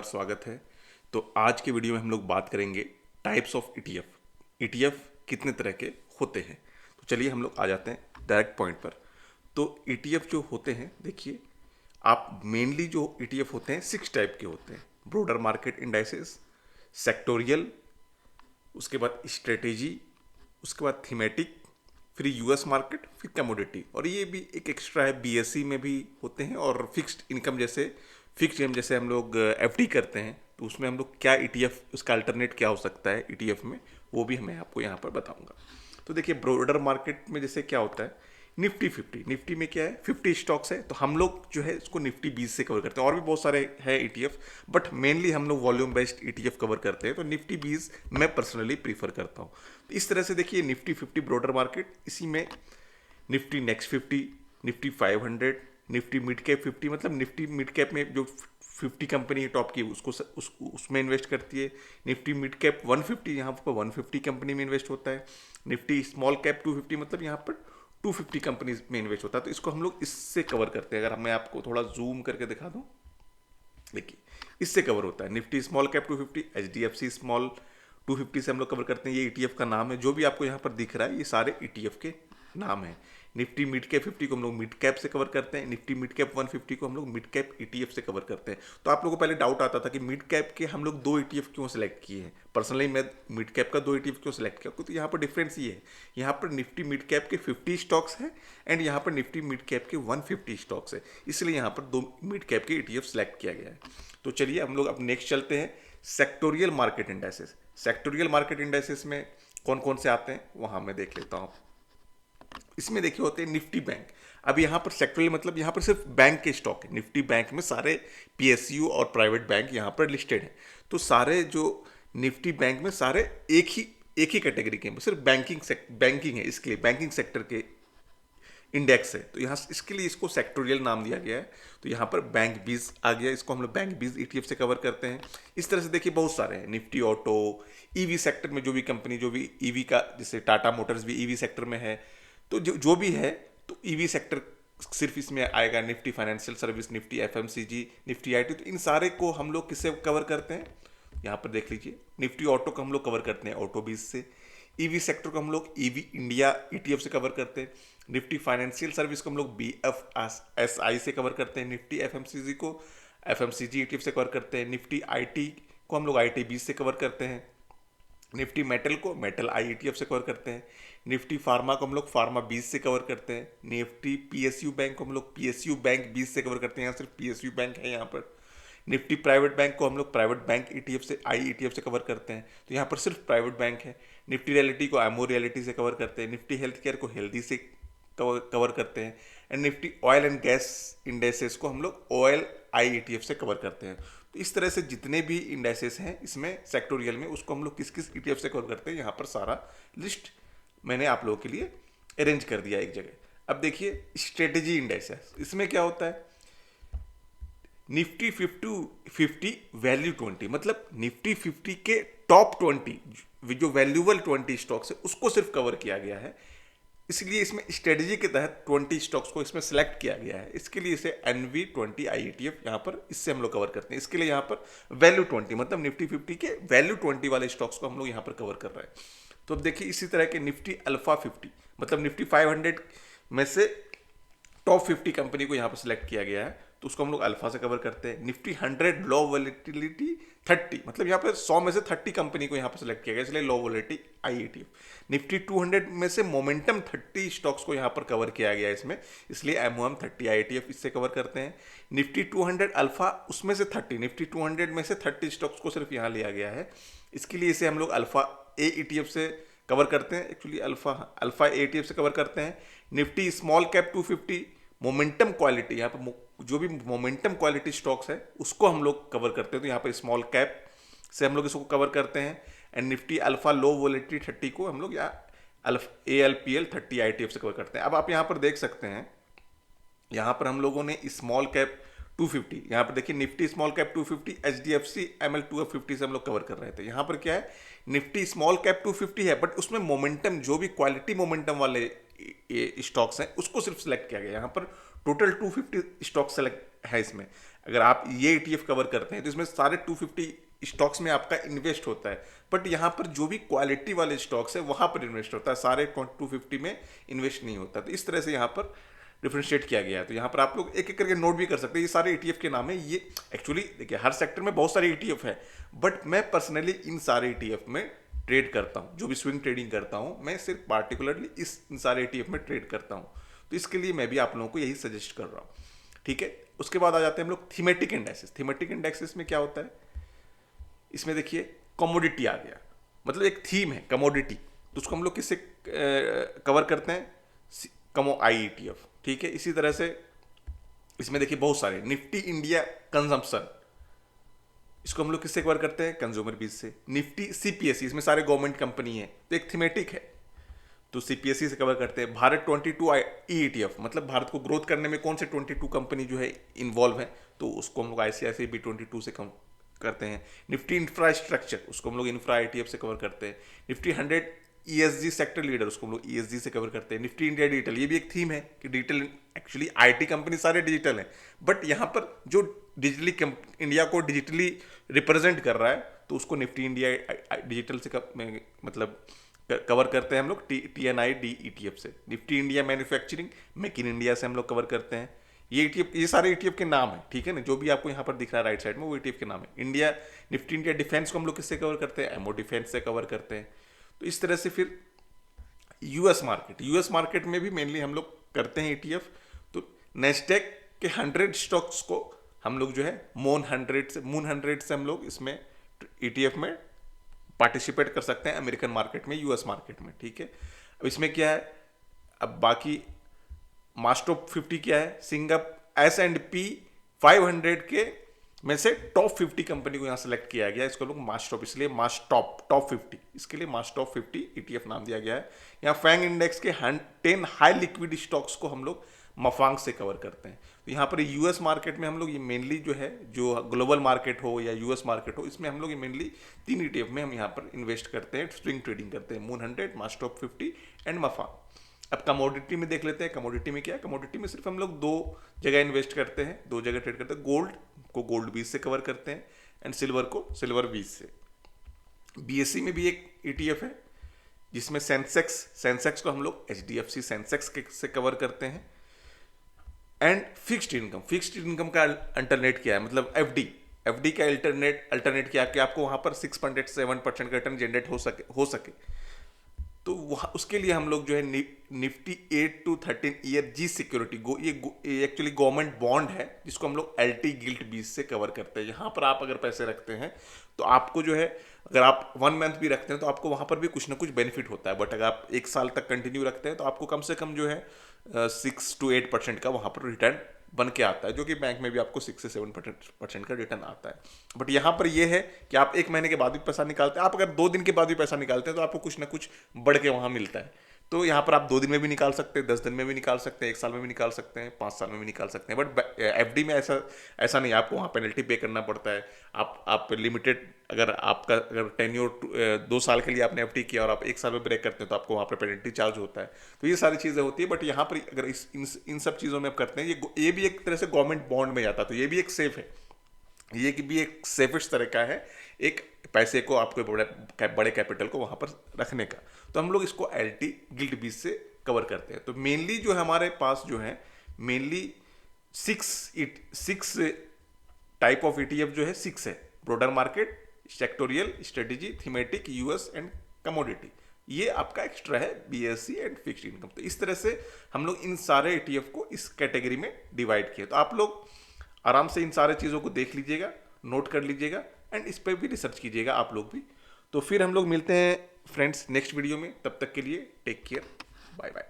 स्वागत है। तो आज के वीडियो में हम लोग बात करेंगे टाइप्स ऑफ ईटीएफ। ईटीएफ कितने तरह के होते हैं। तो चलिए हम लोग आ जाते हैं डायरेक्ट पॉइंट पर। तो ईटीएफ जो होते हैं, देखिए आप मेनली जो ईटीएफ होते हैं 6 टाइप के होते हैं। ब्रोडर मार्केट इंडाइसेस, सेक्टोरियल, उसके बाद स्ट्रेटेजी, उसके बाद थीमेटिक, फिर यूएस मार्केट, फिर कमोडिटी। और ये भी एक एक्स्ट्रा है, बीएसई में भी होते हैं। और फिक्स्ड इनकम जैसे हम लोग एफडी करते हैं, तो उसमें हम लोग क्या ईटीएफ, उसका अल्टरनेट क्या हो सकता है ईटीएफ में, वो भी मैं आपको यहाँ पर बताऊंगा। तो देखिए ब्रोडर मार्केट में जैसे क्या होता है, निफ्टी 50, निफ्टी में क्या है 50 स्टॉक्स है, तो हम लोग जो है इसको निफ्टी 20 से कवर करते हैं। और भी बहुत सारे है ईटीएफ, बट मेनली हम लोग वॉल्यूम बेस्ड ईटीएफ कवर करते हैं, तो निफ्टी 20 मैं पर्सनली प्रीफर करता हूँ। तो इस तरह से देखिए निफ्टी 50 ब्रोडर मार्केट, इसी में Nifty next 50, Nifty 500, Nifty mid cap 50, मतलब निफ्टी मिड कैप में जो 50 कंपनी टॉप की उसमें इन्वेस्ट करती है। निफ्टी मिड कैप 150, यहाँ पर 150 कंपनी में इन्वेस्ट होता है। निफ्टी स्मॉल कैप 250, मतलब यहाँ पर 250 कंपनीज में इन्वेस्ट होता है। तो इसको हम लोग इससे कवर करते हैं। अगर मैं आपको थोड़ा जूम करके दिखा दूँ, देखिए इससे कवर होता है। Nifty small cap 250, HDFC small 250 से हम लोग कवर करते हैं। ये ईटीएफ का नाम है, जो भी आपको यहाँ पर दिख रहा है ये सारे ईटीएफ के नाम है। निफ्टी मिड कैप 50 को हम लोग मिड कैप से कवर करते हैं। निफ्टी मिड कैप 150 को हम लोग मिड कैप ईटीएफ से कवर करते हैं। तो आप लोगों को पहले डाउट आता था कि मिड कैप के हम लोग 2 ईटीएफ क्यों सेलेक्ट किए हैं। पर्सनली मैं मिड कैप का 2 ईटीएफ क्यों सेलेक्ट किया, तो यहाँ पर डिफरेंस ये है, यहाँ पर निफ्टी मिड कैप के 50 स्टॉक्स हैं एंड यहाँ पर निफ्टी मिड कैप के 150 स्टॉक्स है, इसलिए यहाँ पर 2 मिड कैप के ईटीएफ सेलेक्ट किया गया है। तो चलिए हम लोग अब नेक्स्ट चलते हैं, sectoral market indices. Sectoral market indices में कौन कौन से आते हैं वहां मैं देख लेता हूँ। इसमें देखिए होते हैं निफ्टी बैंक। अब यहाँ पर सेक्टोरियल मतलब यहाँ पर सिर्फ बैंक के स्टॉक है। निफ्टी बैंक में सारे पीएसयू और प्राइवेट बैंक यहाँ पर लिस्टेड हैं। तो सारे जो निफ्टी बैंक में सारे एक ही कैटेगरी के हैं, सिर्फ बैंकिंग है, इसके लिए बैंकिंग सेक्टर के इंडेक्स है। तो यहाँ इसके लिए इसको सेक्टोरियल नाम दिया गया है। तो यहाँ पर बैंक बीज आ गया, इसको हम लोग बैंक बीज ईटीएफ से कवर करते हैं। इस तरह से देखिए बहुत सारे हैं। निफ्टी ऑटो, ईवी सेक्टर में जो भी कंपनी, जो भी ईवी का, जैसे टाटा मोटर्स भी ईवी सेक्टर में है, तो जो भी है, तो ईवी सेक्टर सिर्फ इसमें आएगा। Nifty financial service, Nifty FMCG, Nifty IT, तो इन सारे को हम लोग किससे कवर करते हैं, यहाँ पर देख लीजिए। निफ्टी ऑटो को हम लोग कवर करते हैं ऑटो बीज से। ईवी सेक्टर को हम लोग ईवी इंडिया ईटीएफ से कवर करते हैं। निफ्टी फाइनेंशियल सर्विस को हम लोग बीएफएसआई से कवर करते हैं। निफ्टी एफएमसीजी को एफएमसीजी ईटीएफ से कवर करते हैं। निफ्टी आईटी को हम लोग आईटी बीज से कवर करते हैं। निफ्टी मेटल को मेटल आई ईटीएफ से कवर करते हैं। निफ्टी फार्मा को हम लोग फार्मा बीज से कवर करते हैं। निफ्टी पीएसयू बैंक को हम लोग पीएसयू बैंक बीज से कवर करते हैं, यहाँ सिर्फ पीएसयू बैंक है यहाँ पर। निफ्टी प्राइवेट बैंक को हम लोग प्राइवेट बैंक ईटीएफ से आई ईटीएफ से कवर करते हैं, तो यहाँ पर सिर्फ प्राइवेट बैंक है। निफ्टी रियलिटी को एमओ रियलिटी से कवर करते हैं। निफ्टी हेल्थ केयर को हेल्दी से कवर करते हैं। And Nifty oil and gas indices को हम लोग ऑयल आई ईटीएफ से कवर करते हैं। तो इस तरह से जितने भी इंडेसेस हैं इसमें सेक्टोरियल में, उसको हम लोग किस किस ईटीएफ से कवर करते हैं, यहाँ पर सारा लिस्ट मैंने आप लोगों के लिए अरेंज कर दिया एक जगह। अब देखिए स्ट्रेटेजी इंडेसेस, इसमें क्या होता है, निफ्टी 50 वैल्यू 20, मतलब निफ्टी 50 के टॉप 20 जो वैल्यूबल 20 स्टॉक्स है उसको सिर्फ कवर किया गया है। इसलिए इसमें स्ट्रेटेजी के तहत 20 स्टॉक्स को इसमें सेलेक्ट किया गया है। इसके लिए इसे NV20 IETF यहाँ पर इससे हम लोग कवर करते हैं। इसके लिए यहाँ पर वैल्यू 20, मतलब निफ्टी 50 के वैल्यू 20 वाले स्टॉक्स को हम लोग यहाँ पर कवर कर रहे हैं। तो अब देखिए इसी तरह के निफ्टी अल्फा 50, मतलब निफ्टी 500 में से टॉप 50 कंपनी को यहाँ पर सिलेक्ट किया गया है, तो उसको हम लोग अल्फा से कवर करते हैं। निफ्टी 100 लो वोलेटिलिटी 30, मतलब यहाँ पर 100 में से 30 कंपनी को यहाँ पर सिलेक्ट किया गया, इसलिए लो वोलेटिलिटी IETF। निफ्टी 200 में से मोमेंटम 30 स्टॉक्स को यहाँ पर कवर किया गया है इसमें, इसलिए MOM30 IETF इससे कवर करते हैं। निफ्टी 200 अल्फा, उसमें से 30, निफ्टी 200 में से 30 स्टॉक्स को सिर्फ यहाँ लिया गया है, इसके लिए इसे हम लोग अल्फा ए ETF से कवर करते हैं। एक्चुअली अल्फा ए ETF से कवर करते हैं। Nifty small cap 250 momentum quality, यहाँ पर जो भी मोमेंटम क्वालिटी स्टॉक्स है उसको हम लोग कवर करते हैं, तो यहाँ पर स्मॉल कैप से हम लोग इसको कवर करते हैं। And Nifty alpha low volatility 30 को हम लोग यहाँ ALPL 30 IETF से कवर करते हैं। अब आप यहाँ पर देख सकते हैं, यहाँ पर हम लोगों ने स्मॉल कैप 250, यहाँ पर देखिए Nifty small cap 250 HDFC ML 250 से हम लोग कवर कर रहे थे। यहाँ पर क्या है, निफ्टी स्मॉल कैप 250 है, बट उसमें मोमेंटम, जो भी क्वालिटी मोमेंटम वाले स्टॉक्स हैं उसको सिर्फ सेलेक्ट किया गया। यहाँ पर टोटल 250 स्टॉक सेलेक्ट है इसमें। अगर आप ये ETF कवर करते हैं तो इसमें सारे 250 स्टॉक्स में आपका इन्वेस्ट होता है, बट यहाँ पर जो भी क्वालिटी वाले स्टॉक्स है वहाँ पर इन्वेस्ट होता है, सारे 250 में इन्वेस्ट नहीं होता। तो इस तरह से यहाँ पर डिफ्रेंशिएट किया गया है। तो यहाँ पर आप लोग एक एक करके नोट भी कर सकते हैं, ये सारे ETF के नाम है। ये एक्चुअली देखिए हर सेक्टर में बहुत सारे ETF है, बट मैं पर्सनली इन सारे ETF में ट्रेड करता हूँ। जो भी स्विंग ट्रेडिंग करता हूँ मैं सिर्फ पार्टिकुलरली इन सारे ETF में ट्रेड करता हूँ। तो इसके लिए मैं भी आप लोगों को यही सजेस्ट कर रहा हूँ, ठीक है। उसके बाद आ जाते हैं हम लोग थीमेटिक इंडेक्सेस। थीमेटिक इंडेक्सेस में क्या होता है, इसमें देखिए कमोडिटी आ गया, मतलब एक थीम है कमोडिटी, तो उसको हम लोग किससे कवर करते हैं, कमो IETF, ठीक है। इसी तरह से इसमें देखिए बहुत सारे निफ्टी इंडिया कंजम्पशन, इसको हम लोग किससे कवर करते हैं, कंज्यूमर बीज से। निफ्टी CPSE, इसमें सारे गवर्नमेंट कंपनी है, तो एक थीमेटिक है, तो CPSE से कवर करते हैं। भारत 22 ETF, मतलब भारत को ग्रोथ करने में कौन से 22 कंपनी जो है इन्वॉल्व है, तो उसको हम लोग ICICI B22 से कम करते हैं। निफ्टी इंफ्रास्ट्रक्चर, उसको हम लोग इंफ्रा ETF से कवर करते हैं। निफ्टी 100 ESG सेक्टर लीडर, उसको हम लोग ESG से कवर करते हैं। निफ्टी इंडिया डिजिटल, ये भी एक थीम है कि डिजिटल, एक्चुअली IT कंपनी सारे डिजिटल हैं, बट यहाँ पर जो डिजिटली इंडिया को डिजिटली रिप्रेजेंट कर रहा है, तो उसको निफ्टी इंडिया डिजिटल से मतलब कवर करते हैं हम लोग TNID ETF से। Nifty India manufacturing, make in India से हम लोग कवर करते हैं। ये ETF, ये सारे ETF के नाम है, ठीक है ना, जो भी आपको यहाँ पर दिख रहा है राइट साइड में वो ETF के नाम है। इंडिया, निफ्टी इंडिया डिफेंस को हम लोग किससे कवर करते हैं, MO डिफेंस से कवर करते हैं। तो इस तरह से फिर US मार्केट में भी मेनली हम लोग करते हैं ETF। तो नेस्डेक के 100 स्टॉक्स को हम लोग जो है मून 100 से हम लोग इसमें ETF में पार्टिसिपेट कर सकते हैं, अमेरिकन मार्केट में, US मार्केट में, ठीक है। अब इसमें क्या है, अब बाकी मास्टॉप 50 क्या है, सिंगापुर S&P 500 के में से टॉप 50 कंपनी को यहाँ सेलेक्ट किया गया, इसको लोग मास्टॉप, इसलिए मास्टॉप टॉप 50, इसके लिए मास्टॉप 50 ETF नाम दिया गया है। यहाँ फैंग इंडेक्स के 10 हाई लिक्विड स्टॉक्स को हम लोग मफांग से कवर करते हैं। तो यहाँ पर US मार्केट में हम लोग ये मेनली जो है, जो ग्लोबल मार्केट हो या US मार्केट हो, इसमें हम लोग ये मेनली 3 ETF में हम यहाँ पर इन्वेस्ट करते हैं, स्विंग ट्रेडिंग करते हैं, मून 100, मास्टॉप 50 एंड मफांग। अब कमोडिटी में देख लेते हैं, कमोडिटी में क्या है, कमोडिटी में सिर्फ हम लोग 2 जगह इन्वेस्ट करते हैं, 2 जगह ट्रेड करते हैं। गोल्ड को गोल्ड बीज से कवर करते हैं एंड सिल्वर को सिल्वर बीज से। BSE में भी एक ETF है जिसमें सेंसेक्स को हम लोग HDFC सेंसेक्स से कवर करते हैं। एंड फिक्स्ड इनकम का अल्टरनेट क्या है, मतलब FD का अल्टरनेट क्या है कि आपको वहां पर 6.7% का रिटर्न जनरेट हो सके। तो वहाँ उसके लिए हम लोग जो है Nifty 8 to 13 year G security, ये एक्चुअली गवर्नमेंट बॉन्ड है, जिसको हम लोग LT गिल्ट बीज से कवर करते हैं। यहाँ पर आप अगर पैसे रखते हैं तो आपको जो है, अगर आप 1 मंथ भी रखते हैं तो आपको वहाँ पर भी कुछ ना कुछ बेनिफिट होता है, बट अगर आप 1 साल तक कंटिन्यू रखते हैं तो आपको कम से कम जो है 6 to 8% का वहाँ पर रिटर्न बन के आता है, जो कि बैंक में भी आपको 6 से 7% का रिटर्न आता है। बट यहाँ पर ये है कि आप 1 महीने के बाद भी पैसा निकालते हैं, आप अगर 2 दिन के बाद भी पैसा निकालते हैं तो आपको कुछ ना कुछ बढ़ के वहाँ मिलता है। तो यहाँ पर आप 2 दिन में भी निकाल सकते हैं, 10 दिन में भी निकाल सकते हैं, 1 साल में भी निकाल सकते हैं, 5 साल में भी निकाल सकते हैं। बट FD में ऐसा नहीं, आपको वहाँ पेनल्टी पे करना पड़ता है। आप लिमिटेड, अगर टेन्योर 2 साल के लिए आपने FD किया और आप 1 साल में ब्रेक करते हैं तो आपको वहाँ पर पेनल्टी चार्ज होता है। तो ये सारी चीज़ें होती है। बट यहाँ पर अगर इन सब चीज़ों में आप करते हैं, ये भी एक तरह से गवर्नमेंट बॉन्ड में जाता है, तो ये भी एक सेफ है, ये भी एक सेफेस्ट तरीका है एक पैसे को, आपको बड़े कैपिटल को वहां पर रखने का। तो हम लोग इसको LT गिल्ट बीज से कवर करते हैं। तो मेनली जो है हमारे पास जो है मेनली 6 टाइप ऑफ ETF जो है 6 है, broader market, sectoral, strategy, thematic, US and commodity. ये आपका एक्स्ट्रा है BSE एंड फिक्स्ड इनकम। तो इस तरह से हम लोग इन सारे ETF को इस कैटेगरी में डिवाइड किए। तो आप लोग आराम से इन सारे चीज़ों को देख लीजिएगा, नोट कर लीजिएगा एंड इस पर भी रिसर्च कीजिएगा आप लोग भी। तो फिर हम लोग मिलते हैं फ्रेंड्स नेक्स्ट वीडियो में, तब तक के लिए टेक केयर, बाय बाय।